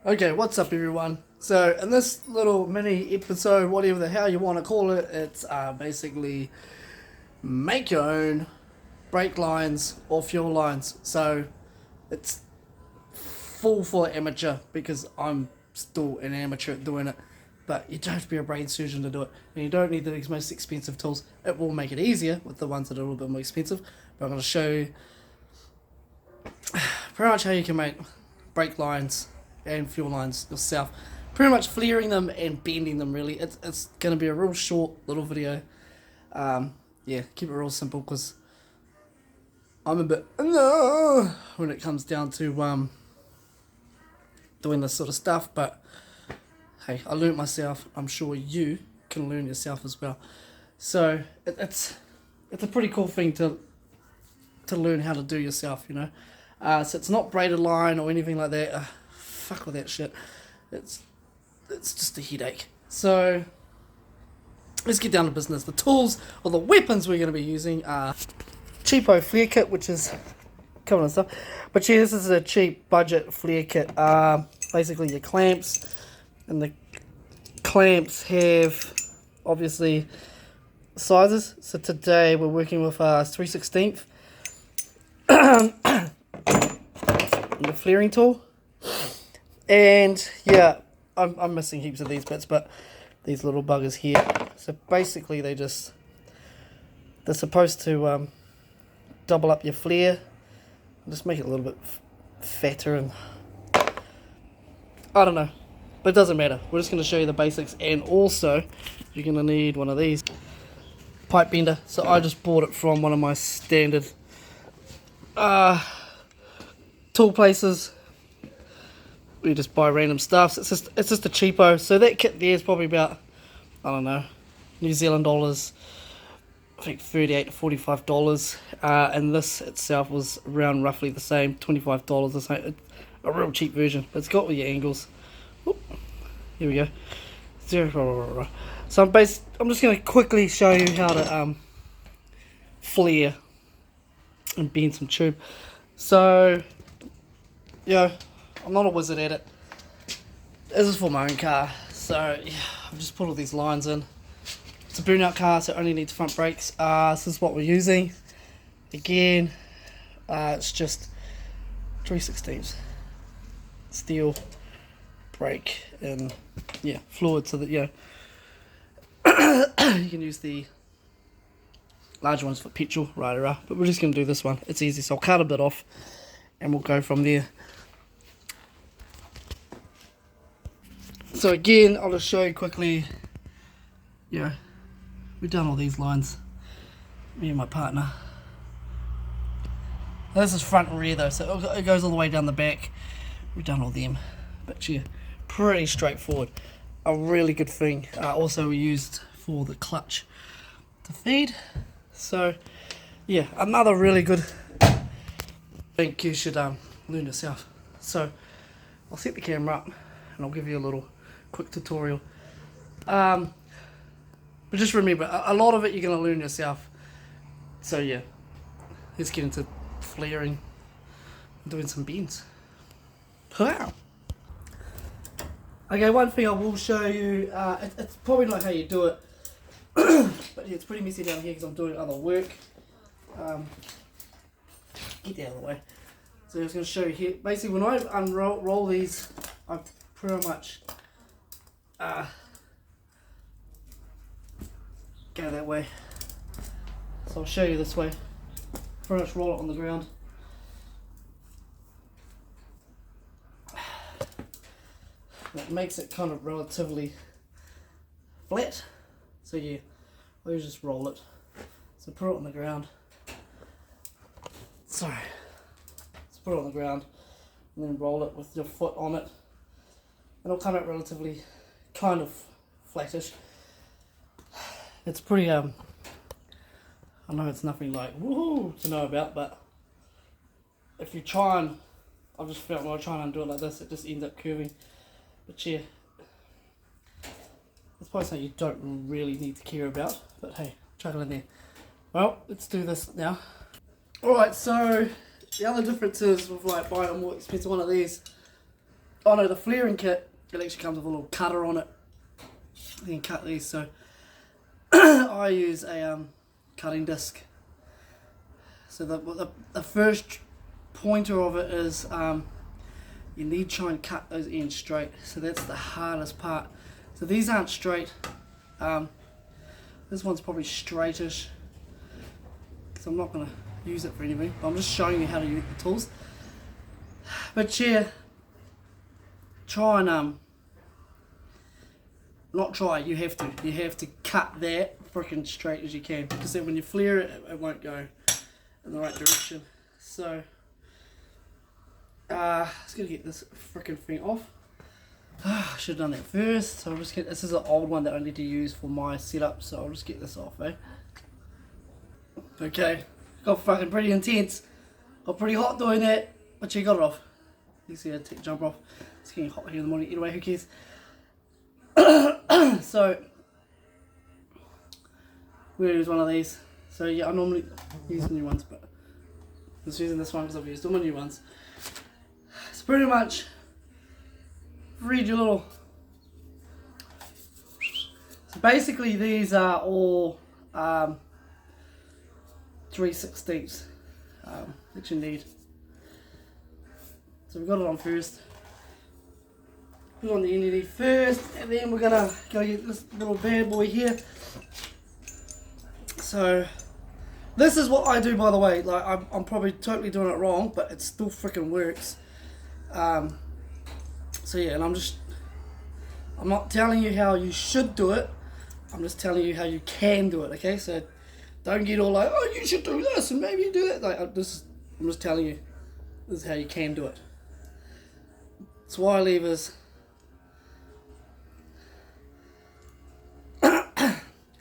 Okay, what's up everyone? So in this little mini episode, whatever the hell you want to call it, it's basically make your own brake lines or fuel lines. So it's full for amateur because I'm still an amateur at doing it. But you don't have to be a brain surgeon to do it. And you don't need the most expensive tools. It will make it easier with the ones that are a little bit more expensive. But I'm going to show you pretty much how you can make brake lines and fuel lines yourself. Pretty much flaring them and bending them really. It's going to be a real short little video. Yeah, keep it real simple because I'm a bit when it comes down to doing this sort of stuff. But hey, I learned myself. I'm sure you can learn yourself as well. So it's a pretty cool thing to learn how to do yourself, you know. So it's not braided line or anything like that. Fuck with that shit. It's just a headache. So let's get down to business. The tools or the weapons we're going to be using are cheapo flare kit, which is covered and stuff. But yeah, this is a cheap budget flare kit. Basically your clamps, and the clamps have obviously sizes. So today we're working with 3/16 the flaring tool. And yeah, I'm missing heaps of these bits, but these little buggers here. So basically they're supposed to double up your flare, just make it a little bit fatter, and I don't know, but it doesn't matter. We're just going to show you the basics, and also you're going to need one of these pipe bender. So I just bought it from one of my standard tool places. We just buy random stuff. So it's just a cheapo. So that kit there is probably about, I don't know, New Zealand dollars. I think $38 to $45. And this itself was around roughly the same, $25 or so. A real cheap version. But it's got all your angles. Oop, here we go. So I'm just going to quickly show you how to flare and bend some tube. So, yeah, I'm not a wizard at it. This is for my own car, so yeah, I've just put all these lines in. It's a burnout car, so it only needs front brakes. This is what we're using. Again, it's just 3/16 steel brake and yeah, fluid, so that you can use the larger ones for petrol, right? But we're just going to do this one. It's easy, so I'll cut a bit off and we'll go from there. So again, I'll just show you quickly. Yeah, we've done all these lines, me and my partner. This is front and rear though, so it goes all the way down the back. We've done all them, but yeah, pretty straightforward. A really good thing. Also we used for the clutch to feed. So yeah, another really good thing you should learn yourself. So I'll set the camera up and I'll give you a little quick tutorial. But just remember, a lot of it you're going to learn yourself. So yeah, let's get into flaring and doing some bends. Wow. Okay, one thing I will show you, it's probably not how you do it, but yeah, it's pretty messy down here because I'm doing other work. Get that out of the way. So I was going to show you here. Basically, when I unroll these, I pretty much go that way. So I'll show you this way. Pretty much roll it on the ground. That makes it kind of relatively flat. So yeah, we just roll it. So put it on the ground. Sorry. Let's put it on the ground and then roll it with your foot on it. It'll come out relatively kind of flattish. It's pretty I know it's nothing like woohoo to know about, but if you try and, I've just felt when I try and undo it like this, it just ends up curving. But yeah, it's probably something you don't really need to care about, but hey, chuck it in there. Well, let's do this now. Alright, so the other difference is with like buying a more expensive one of these, Oh no, the flaring kit, it actually comes with a little cutter on it. You can cut these, so I use a cutting disc. So the first pointer of it is you need to try and cut those ends straight. So that's the hardest part. So these aren't straight. This one's probably straightish. So I'm not going to use it for anything. I'm just showing you how to use the tools. But yeah, try and not try. You have to. You have to cut that freaking straight as you can, because then when you flare it, it won't go in the right direction. So let's go get this freaking thing off. I should have done that first. So I'll just get, this is an old one that I need to use for my setup, so I'll just get this off, eh? Okay, got fucking pretty intense. Got pretty hot doing that, but you got it off. You see I take the jumper off. It's getting hot here in the morning. Anyway, who cares? So we're gonna use one of these. So yeah, I normally use the new ones, but I'm just using this one because I've used all my new ones. So pretty much read your little. So basically these are all 3/16 that you need. So we've got it on first. Put on the NED first, and then we're gonna go get this little bad boy here. So this is what I do, by the way. Like I'm probably totally doing it wrong, but it still freaking works. So yeah, and I'm not telling you how you should do it. I'm just telling you how you can do it. Okay, so don't get all like, oh, you should do this and maybe you do that. Like I'm just telling you, this is how you can do it. So wire levers.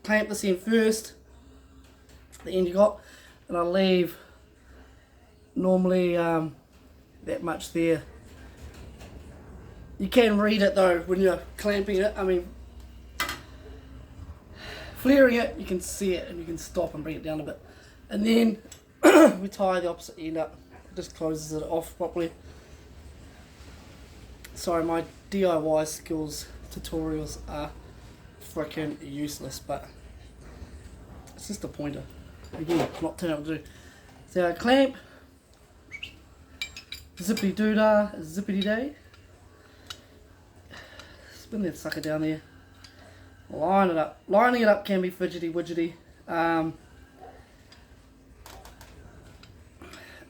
Clamp this in first, the end you got, and I'll leave normally that much there. You can read it though when you're clamping it. I mean, flaring it, you can see it and you can stop and bring it down a bit. And then we tie the opposite end up. It just closes it off properly. Sorry, my DIY skills tutorials are freaking useless, but it's just a pointer. Again, not telling what to do. So I clamp, zippity doodah, zippity day. Spin that sucker down there. Line it up. Lining it up can be fidgety widgety.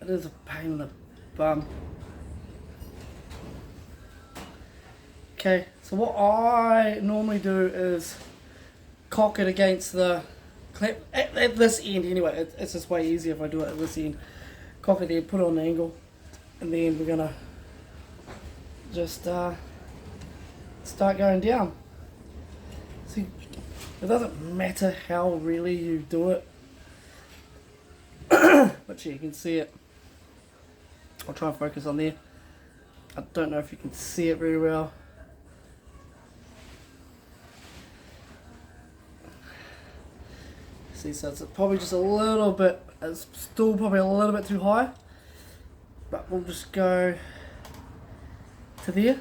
It is a pain in the bum. Okay, so what I normally do is cock it against the clamp at this end anyway. It's just way easier if I do it at this end. Cock it there, put it on the angle, and then we're gonna just start going down. See, it doesn't matter how really you do it, but yeah, you can see it. I'll try and focus on there. I don't know if you can see it very well. See, so it's probably just a little bit, it's still probably a little bit too high, but we'll just go to there,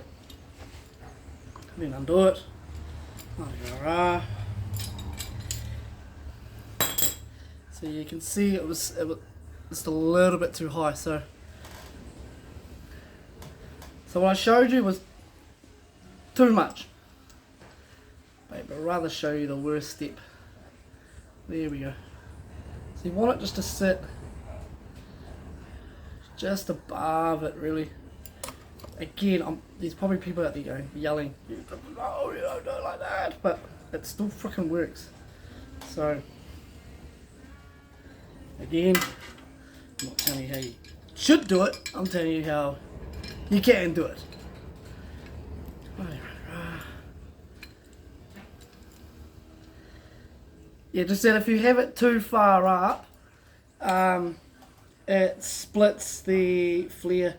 and then undo it. So you can see it was just a little bit too high. So what I showed you was too much. But I'd rather show you the worst step. There we go. So you want it just to sit just above it, really. Again, there's probably people out there going, yelling, no, you don't do it like that, but it still freaking works. So, again, I'm not telling you how you should do it, I'm telling you how you can do it. Yeah, just that if you have it too far up, it splits the flare,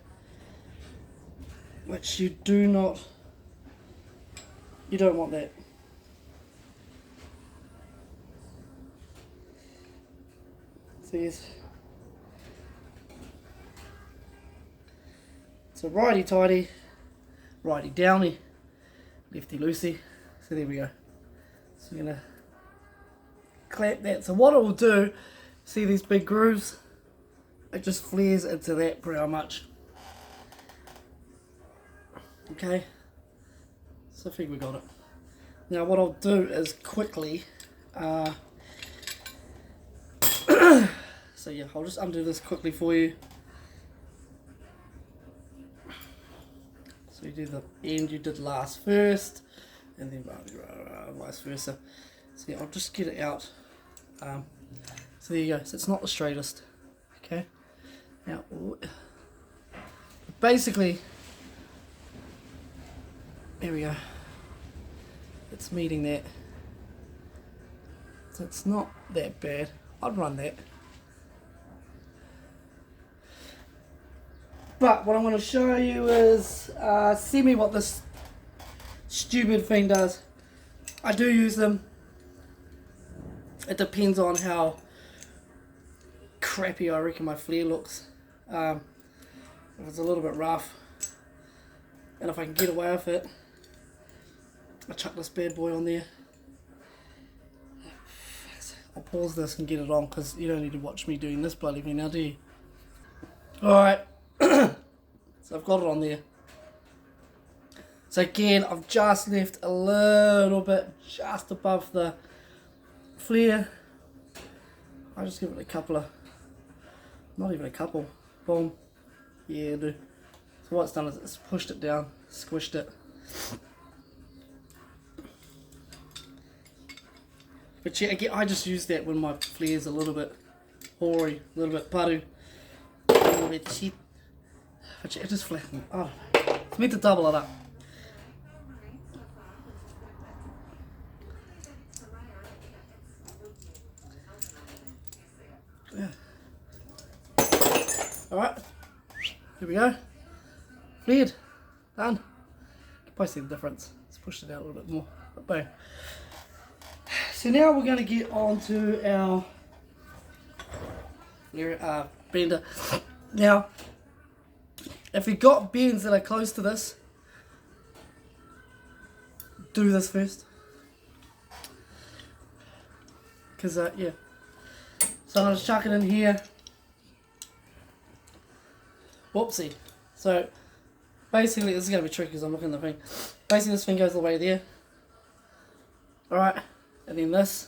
which you don't want that. See, it's a righty tighty, righty downy, lefty loosey. So there we go. So I'm going to clamp that. So what it will do, see these big grooves? It just flares into that pretty much. Okay, so I think we got it. Now what I'll do is quickly, so yeah, I'll just undo this quickly for you. So you do the end you did last first, and then vice versa. So yeah, I'll just get it out. So there you go, so it's not the straightest. Okay, now basically, there we go. It's meeting that. So it's not that bad. I'd run that. But what I'm going to show you is, see me what this stupid thing does. I do use them. It depends on how crappy I reckon my flare looks. If it's a little bit rough, and if I can get away with it, I'll chuck this bad boy on there. I'll pause this and get it on because you don't need to watch me doing this bloody thing now, do you? Alright, so I've got it on there. So again, I've just left a little bit just above the flare. I'll just give it a couple of, not even a couple, boom, yeah, I do. So what it's done is it's pushed it down, squished it. But yeah, again, I just use that when my flare's a little bit hoary, a little bit paru, a little bit cheap. But yeah, it just flattens. Oh, it's meant to double it up. Yeah. Alright, here we go. Flared, done. You can probably see the difference. Let's push it out a little bit more. But boom. So now we're going to get on to our bender. Now, if you've got bends that are close to this, do this first. Because, yeah. So I'm going to chuck it in here. Whoopsie. So, basically, this is going to be tricky because I'm looking at the thing. Basically, this thing goes all the way there. Alright. And then this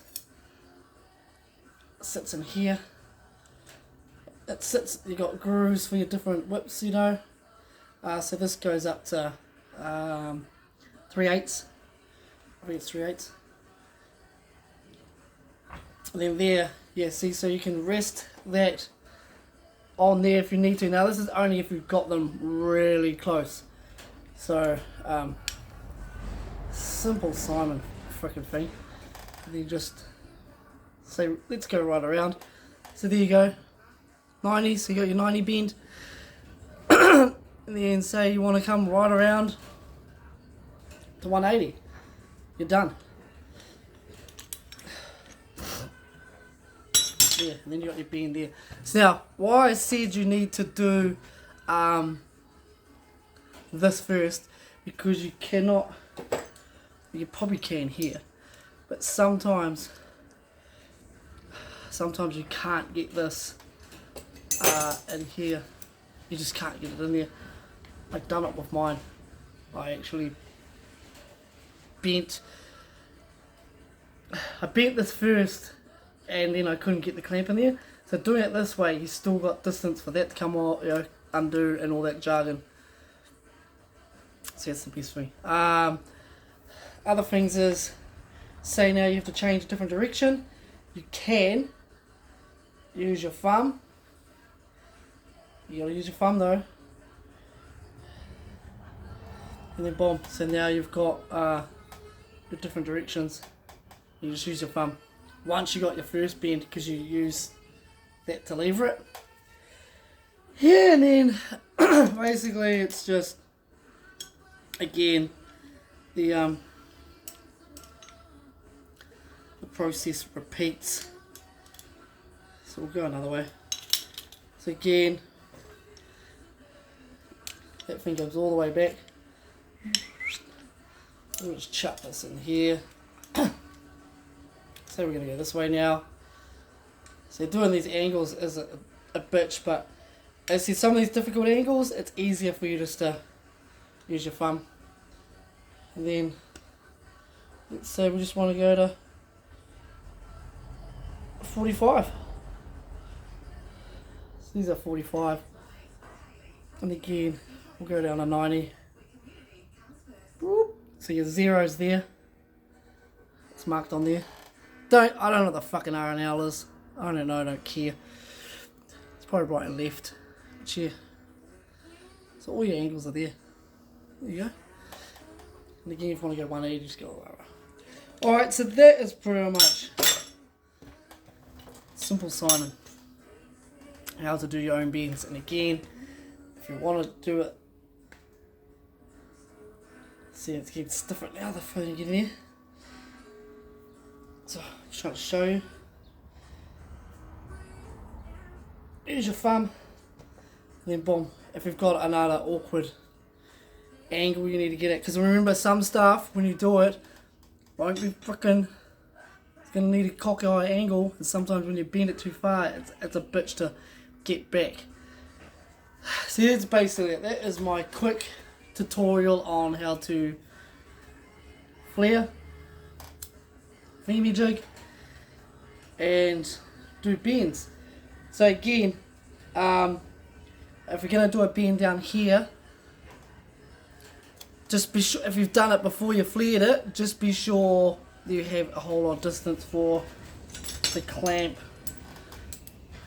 sits in here. It sits, you got grooves for your different whips, you know. So this goes up to 3/8. I think it's 3/8. And then there, yeah, see, so you can rest that on there if you need to. Now this is only if you've got them really close. So, simple Simon frickin' thing. And then just say, let's go right around. So there you go, 90, so you got your 90 bend. And then say you want to come right around to 180. You're done. Yeah, and then you got your bend there. So now, why I said you need to do this first, because you cannot, you probably can here, but sometimes you can't get this in here. You just can't get it in there. I've done it with mine. I actually bent this first, and then I couldn't get the clamp in there. So doing it this way, you still got distance for that to come out, you know, undo and all that jargon. So that's the best thing. Other things is, say now you have to change a different direction, you can use your thumb. You gotta use your thumb though. And then boom, so now you've got your different directions. You just use your thumb. Once you got your first bend, because you use that to lever it. Yeah, and then basically it's just, again, the process repeats. So we'll go another way. So again, that thing goes all the way back. We'll just chuck this in here. So we're going to go this way now. So doing these angles is a bitch, but as you see some of these difficult angles, it's easier for you just to use your thumb. And then, let's say we just want to go to 45. So these are 45. And again, we'll go down to 90. So your zero's there. It's marked on there. I don't know what the fucking R and L is. I don't know, I don't care. It's probably right and left. But yeah. So all your angles are there. There you go. And again, if you want to go 180, just go. Alright, so that is pretty much simple Simon. How to do your own bends. And again, if you want to do it, see, it gets different now the further you get in here. So, I'm just trying to show you. Use your thumb, and then boom. If you've got another awkward angle you need to get it, because remember some stuff when you do it won't be freaking. It's gonna need a cocky eye angle, and sometimes when you bend it too far, it's a bitch to get back. So that's basically it. That is my quick tutorial on how to flare, thingy jig, and do bends. So again, if you're going to do a bend down here, just be sure, if you've done it before you flared it, just be sure that you have a whole lot of distance for the clamp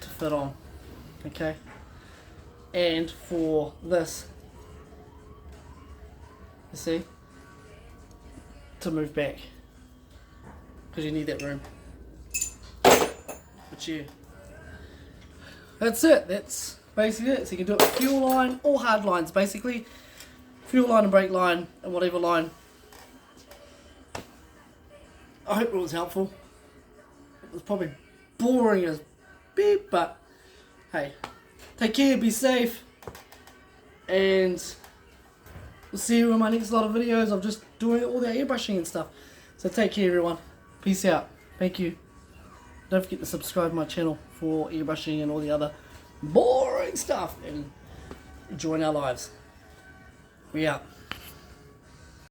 to fit on, okay? And for this, you see, to move back, because you need that room. But yeah, that's it. That's basically it. So you can do it with fuel line or hard lines, basically. Fuel line and brake line and whatever line. I hope it was helpful. It was probably boring as beep, but hey, take care, be safe, and we'll see you in my next lot of videos of just doing all the airbrushing and stuff. So take care everyone. Peace out. Thank you. Don't forget to subscribe to my channel for airbrushing and all the other boring stuff, and join our lives. We out.